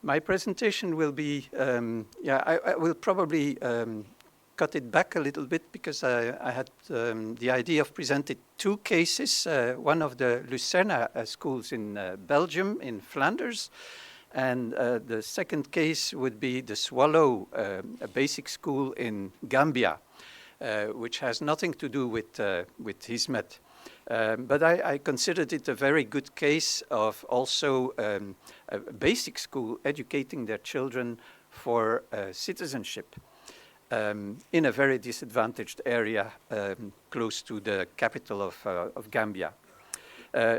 My presentation will be, I will probably cut it back a little bit because I had the idea of presenting two cases, one of the Lucerne schools in Belgium, in Flanders, and the second case would be the Swallow, a basic school in Gambia, which has nothing to do with Hizmet. But I considered it a very good case of also a basic school educating their children for citizenship in a very disadvantaged area close to the capital of Gambia.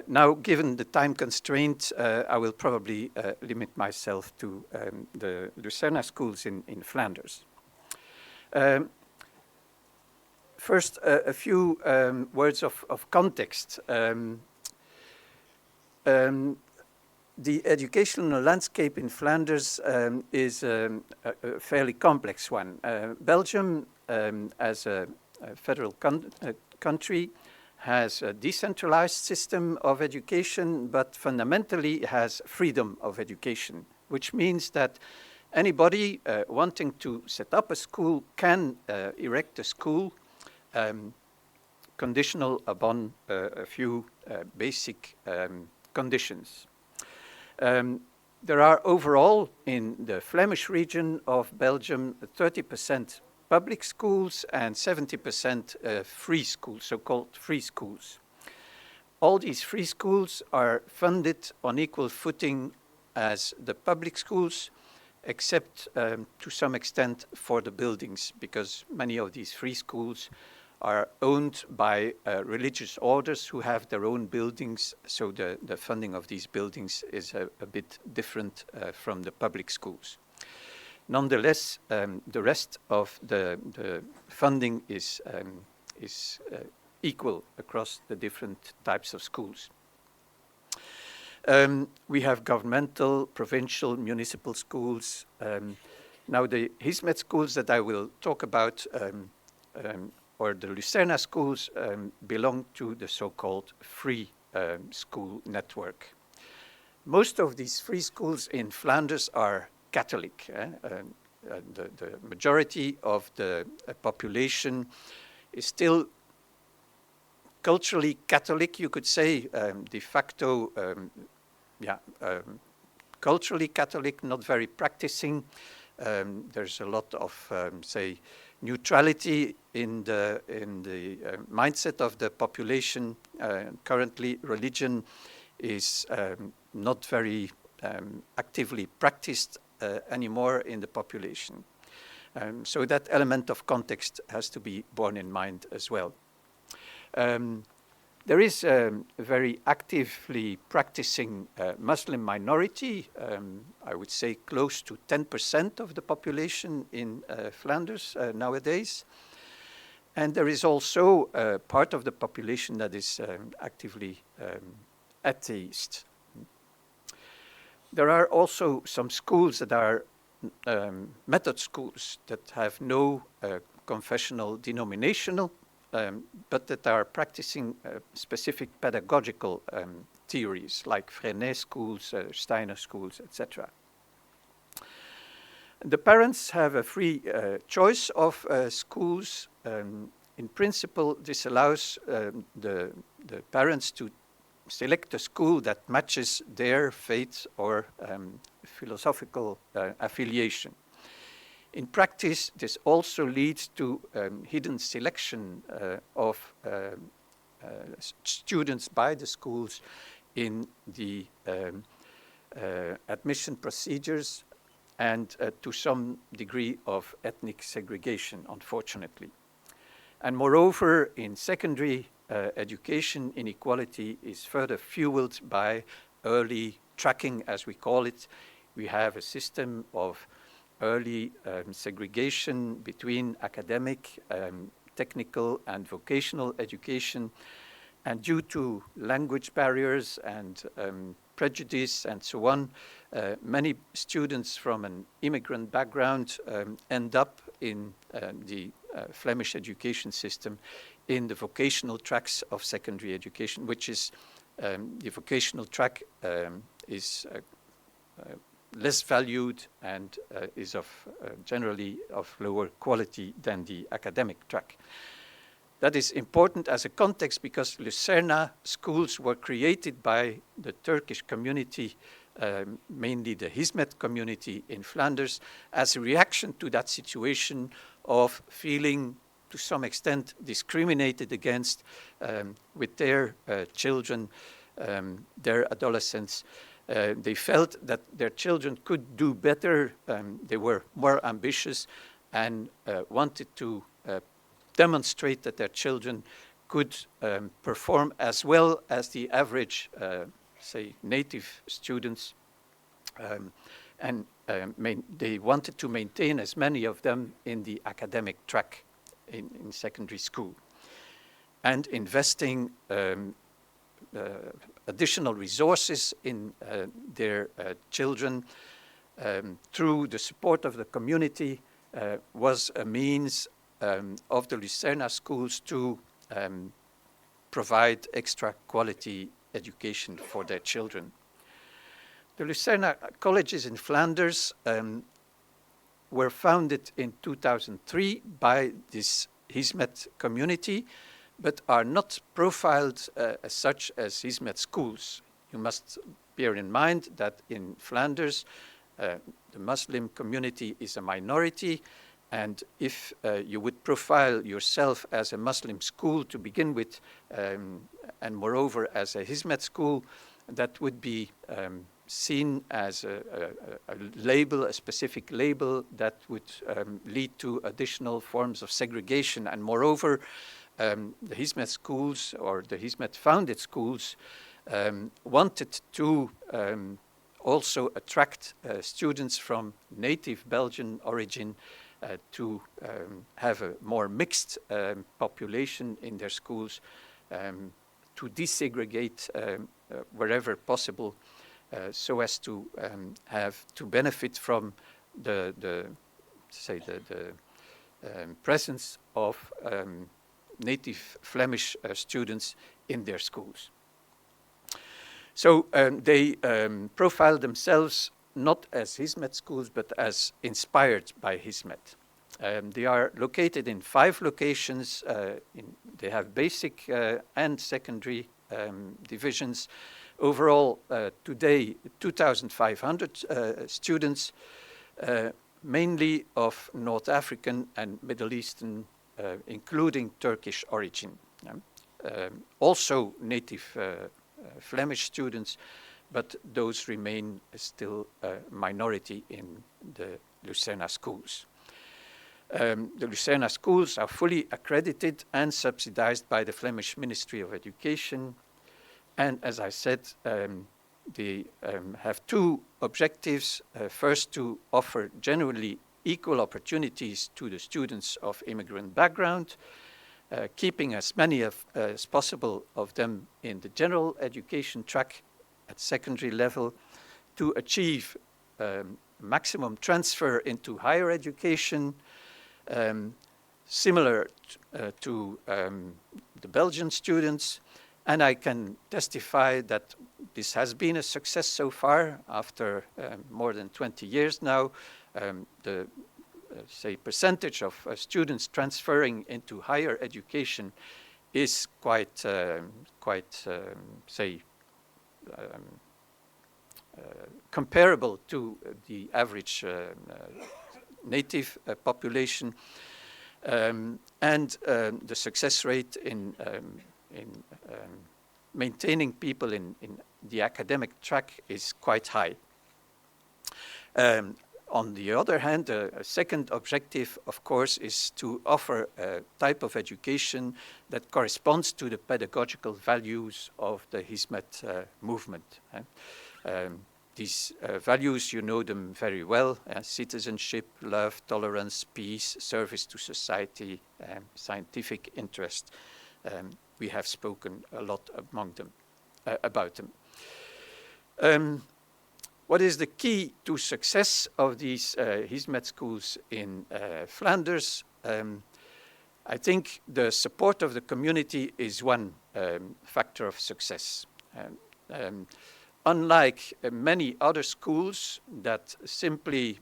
Now, given the time constraint, I will probably limit myself to the Lucerne schools in Flanders. First, a few words of context. The educational landscape in Flanders is a fairly complex one. Belgium, as a federal country, has a decentralized system of education, but fundamentally has freedom of education, which means that anybody wanting to set up a school can erect a school conditional upon a few basic conditions. There are overall in the Flemish region of Belgium 30% public schools and 70% free schools, so-called free schools. All these free schools are funded on equal footing as the public schools, except to some extent for the buildings, because many of these free schools are owned by religious orders who have their own buildings, so the funding of these buildings is a bit different from the public schools. Nonetheless, the rest of the funding is equal across the different types of schools. We have governmental, provincial, municipal schools. Now the Hizmet schools that I will talk about or the Lucerne schools belong to the so-called free school network. Most of these free schools in Flanders are Catholic. The majority of the population is still culturally Catholic, you could say, de facto, culturally Catholic, not very practicing. There's a lot of, say, neutrality in the mindset of the population. Currently, religion is not very actively practiced anymore in the population. So that element of context has to be borne in mind as well. There is a very actively practicing Muslim minority, I would say close to 10% of the population in Flanders nowadays. And there is also a part of the population that is actively atheist. There are also some schools that are method schools that have no confessional denominational, but that are practicing specific pedagogical theories like Freinet schools, Steiner schools, etc. The parents have a free choice of schools. In principle, this allows the parents to select a school that matches their faith or philosophical affiliation. In practice, this also leads to hidden selection of students by the schools in the admission procedures and to some degree of ethnic segregation, unfortunately. And moreover, in secondary education, inequality is further fueled by early tracking, as we call it. We have a system of early segregation between academic, technical, and vocational education. And due to language barriers and prejudice and so on, many students from an immigrant background end up in the Flemish education system in the vocational tracks of secondary education, which is the vocational track is less valued and is generally of lower quality than the academic track. That is important as a context because Lucerna schools were created by the Turkish community, mainly the Hizmet community in Flanders, as a reaction to that situation of feeling to some extent discriminated against with their children, their adolescents. They felt that their children could do better. They were more ambitious and wanted to demonstrate that their children could perform as well as the average, say, native students. They wanted to maintain as many of them in the academic track in secondary school. And investing additional resources in their children through the support of the community was a means of the Lucerna schools to provide extra quality education for their children. The Lucerna colleges in Flanders were founded in 2003 by this Hizmet community, but are not profiled as such as Hizmet schools. You must bear in mind that in Flanders, the Muslim community is a minority, and if you would profile yourself as a Muslim school to begin with, and moreover as a Hizmet school, that would be seen as a label, a specific label that would lead to additional forms of segregation. And moreover, the Hizmet schools or the Hizmet founded schools wanted to also attract students from native Belgian origin to have a more mixed population in their schools, to desegregate wherever possible, so as to have to benefit from the presence of native Flemish students in their schools. So they profile themselves not as Hizmet schools, but as inspired by Hizmet. They are located in 5 locations. They have basic and secondary divisions. Overall, today, 2,500 students, mainly of North African and Middle Eastern, including Turkish origin. Also native Flemish students, but those remain still a minority in the Lucerna schools. The Lucerna schools are fully accredited and subsidized by the Flemish Ministry of Education. And as I said, they have 2 objectives. First, to offer genuinely equal opportunities to the students of immigrant background, keeping as many as possible of them in the general education track at secondary level, to achieve maximum transfer into higher education, similar to the Belgian students. And I can testify that this has been a success so far. After more than 20 years now, the percentage of students transferring into higher education is quite comparable to the average native population, and the success rate in maintaining people in the academic track is quite high. On the other hand, a second objective, of course, is to offer a type of education that corresponds to the pedagogical values of the Hizmet movement. These values, you know them very well: citizenship, love, tolerance, peace, service to society, scientific interest. We have spoken a lot about them. What is the key to success of these Hizmet schools in Flanders? I think the support of the community is one factor of success. unlike many other schools that simply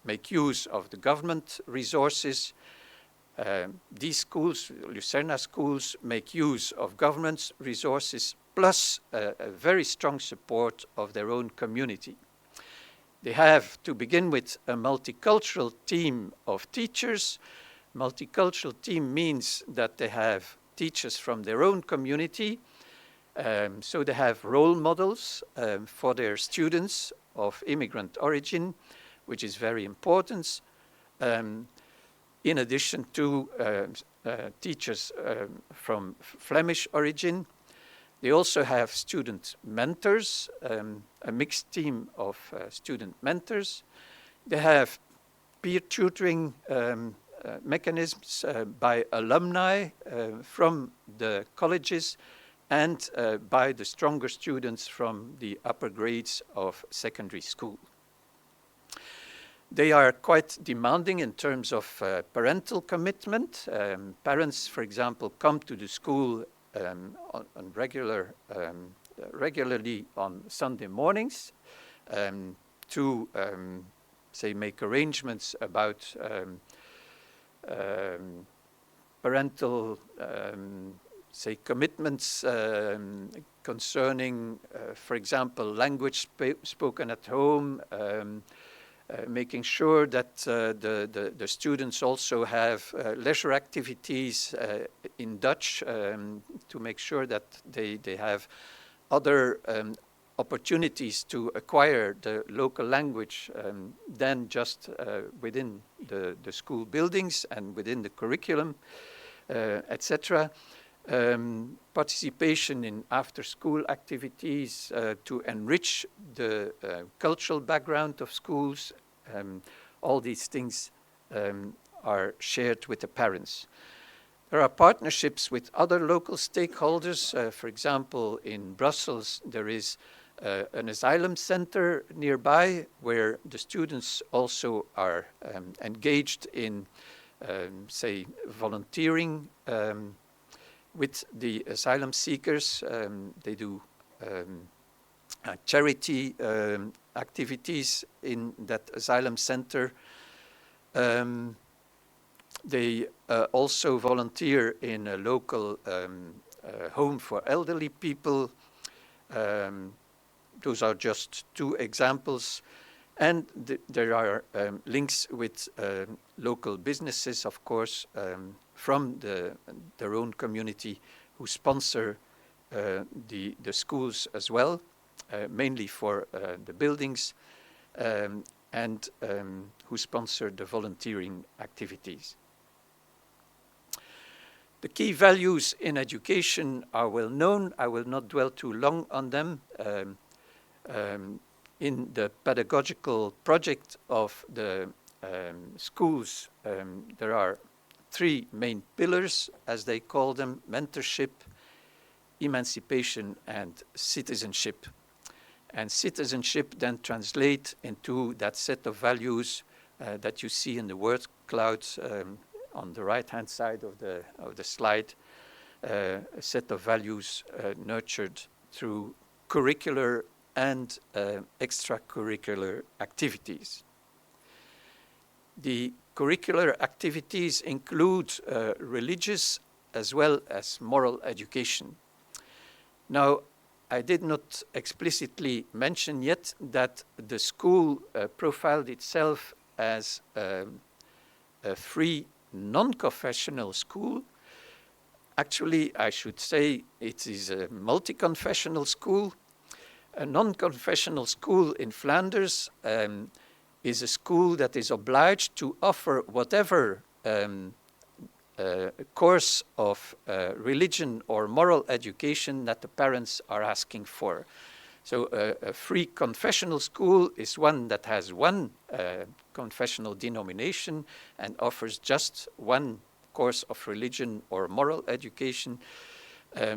make use of the government resources, these schools, Lucerna schools, make use of government's resources plus a very strong support of their own community. They have, to begin with, a multicultural team of teachers. Multicultural team means that they have teachers from their own community. So they have role models for their students of immigrant origin, which is very important. In addition to teachers from Flemish origin, they also have student mentors, a mixed team of student mentors. They have peer tutoring mechanisms by alumni from the colleges and by the stronger students from the upper grades of secondary school. They are quite demanding in terms of parental commitment. Parents, for example, come to the school on regularly on Sunday mornings to, say, make arrangements about parental, say, commitments concerning, for example, language spoken at home, making sure that the students also have leisure activities in Dutch to make sure that they have other opportunities to acquire the local language than just within the school buildings and within the curriculum, etc. Participation in after-school activities to enrich the cultural background of schools. All these things are shared with the parents. There are partnerships with other local stakeholders. For example, in Brussels, there is an asylum center nearby where the students also are engaged in, say, volunteering with the asylum seekers. They do charity activities in that asylum center. They also volunteer in a local home for elderly people. Those are just two examples. And there are links with local businesses, of course, from their own community who sponsor the schools as well, mainly for the buildings, and who sponsor the volunteering activities. The key values in education are well known. I will not dwell too long on them. In the pedagogical project of the schools, there are three main pillars, as they call them: mentorship, emancipation, and citizenship. And citizenship then translates into that set of values that you see in the word clouds on the right-hand side of the slide, a set of values nurtured through curricular and extracurricular activities. The curricular activities include religious as well as moral education. Now, I did not explicitly mention yet that the school profiled itself as a free non-confessional school. Actually, I should say it is a multi-confessional school. A non-confessional school in Flanders is a school that is obliged to offer whatever course of religion or moral education that the parents are asking for. So a free confessional school is one that has one confessional denomination and offers just one course of religion or moral education. A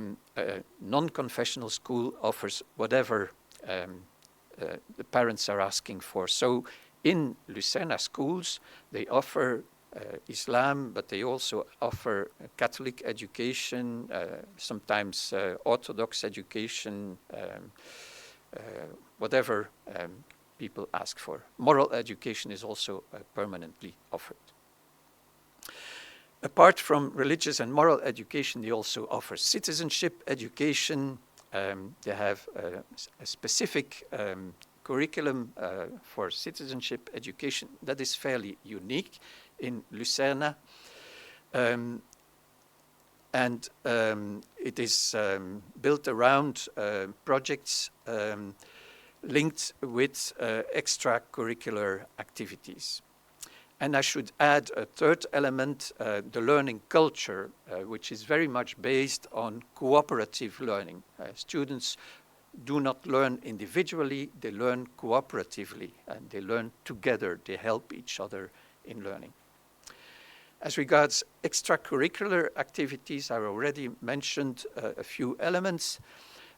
non-confessional school offers whatever the parents are asking for. So in Lucerna schools, they offer Islam, but they also offer Catholic education, sometimes Orthodox education, whatever people ask for. Moral education is also permanently offered. Apart from religious and moral education, they also offer citizenship education. They have a specific curriculum for citizenship education that is fairly unique in Lucerne. And it is built around projects linked with extracurricular activities. And I should add a third element, the learning culture, which is very much based on cooperative learning. Students do not learn individually, they learn cooperatively, and they learn together, they help each other in learning. As regards extracurricular activities, I already mentioned a few elements.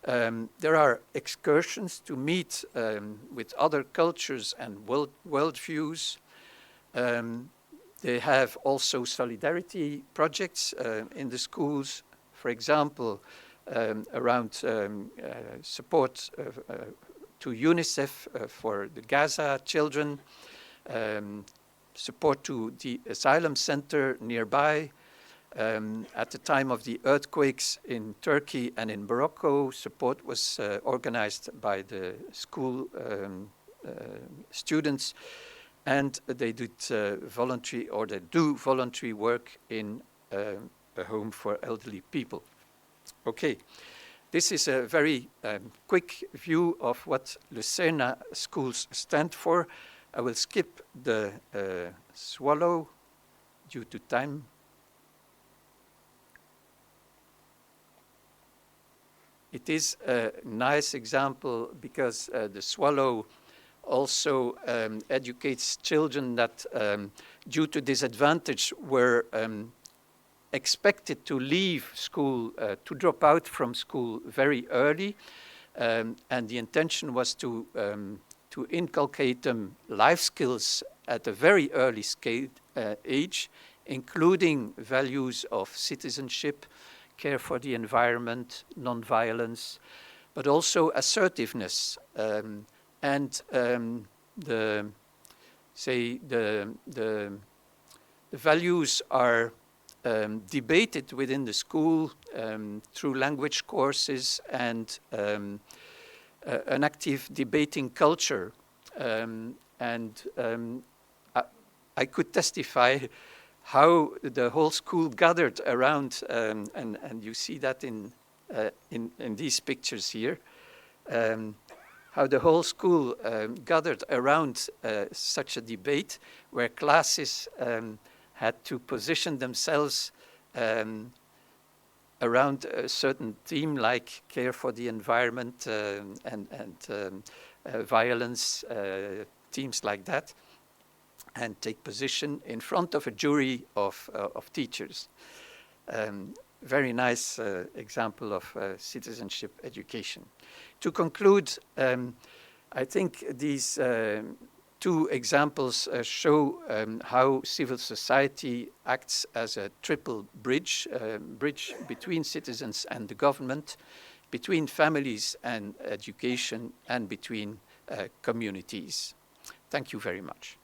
There are excursions to meet with other cultures and worldviews. They have also solidarity projects in the schools, for example, around support to UNICEF for the Gaza children, support to the asylum center nearby. At the time of the earthquakes in Turkey and in Morocco, support was organized by the school students, and they did voluntary, or they do voluntary work in a home for elderly people. Okay, this is a very quick view of what Lucerne schools stand for. I will skip the swallow due to time. It is a nice example because the swallow also educates children that due to disadvantage were expected to leave school, to drop out from school very early. And the intention was to inculcate them life skills at a very early age, including values of citizenship, care for the environment, non-violence, but also assertiveness. And the values are debated within the school through language courses and an active debating culture. I could testify how the whole school gathered around, and you see that in these pictures here, how the whole school gathered around such a debate where classes had to position themselves around a certain theme like care for the environment and violence, themes like that, and take position in front of a jury of teachers. Very nice example of citizenship education. To conclude, I think these two examples show how civil society acts as a triple bridge, bridge between citizens and the government, between families and education, and between communities. Thank you very much.